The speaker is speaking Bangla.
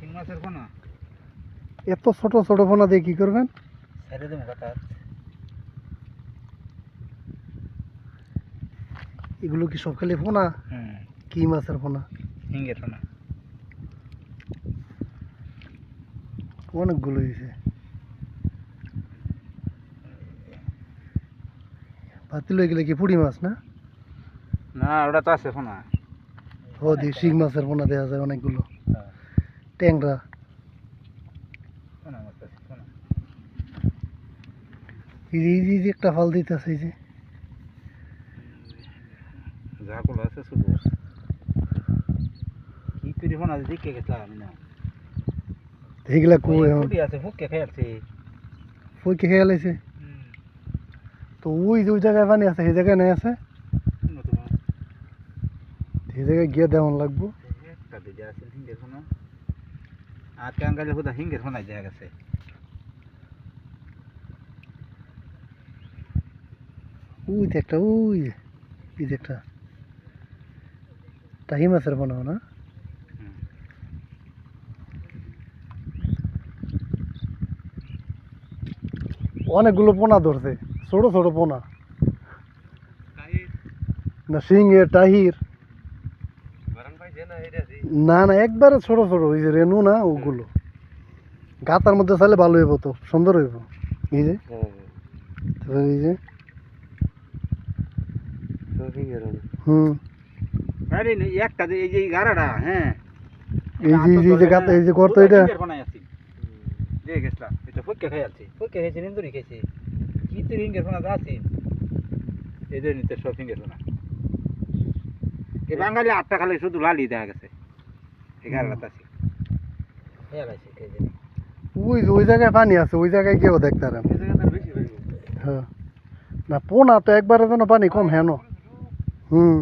শিং মাছের পোনা এত ছোট ছোট পোনা দিয়ে কি করবেন? ছেড়ে দেবো কথা। এগুলো কি সব খালি পোনা? হুম, কি মাছের পোনা? হিঙ্গের পোনা। অনেকগুলো হয়েছে। পাতিল হয়ে গেলে কি পুঁটি মাছ না? না, ওটা তো আছে পোনা। ও দি শিং মাছের পোনা দেওয়া যায় অনেকগুলো। হ্যাঁ, ট্যাংরা। পোনা মাছ আছে, পোনা। এই যে একটা ফাল দিতেছে এই যে। ঝাঁকুলো আছে শুধু। কি করে পোনা দেখে গেছিলাম আমি না। এইগুলা কই এখন? ফুটি আছে, ফুটকে খেয়েছি। ফুইকে খেয়ে লাইছে। তো ওই যে ওই জায়গায় পানি আছে সেই জায়গায় নাই আছে। সেই জায়গায় গিয়ে দেওয়ান লাগবো। একটা দিকে আছে হিঙ্গের পোনা। আর টাঙ্গাইলে বোধহয় হিঙ্গের পোনায় দেখা গেছে। ওই যে একটা ওই যে এই যে একটা টাহি মাছের পোনা না? অনেকগুলো পোনা ধরছে, ছোট ছোট পোনা। না শিঙের টাহির না, না একবারে ছোট ছোট ওই যে রেনু না ওগুলো। গাতার মধ্যে চাইলে ভালো হইব, তো সুন্দর হইব। এই যে তারপরে এই যে হুম আরে একটা এই যে গাড়াটা, হ্যাঁ, এই যে গাতা এই যে গর্ত এটা দিয়ে গেছিলাম। এটা ফুটকে খেয়েছি, ফুটকে খেয়েছি, নিন্দুরি খেয়েছি। কি তুই হিঙ্গের পোনা আছি এদের নিতে সব হিঙ্গের পোনা। এই বাঙালি 8টা খালে শুধু লালি দেখা গেছে। 11টা আছে। ওই যে ওই জায়গায় পানি আছে, ওই জায়গায় গিয়েও দেখতে পারেন। হ্যাঁ, না পোনা তো একবারে যেন পানি কম হেন। হুম।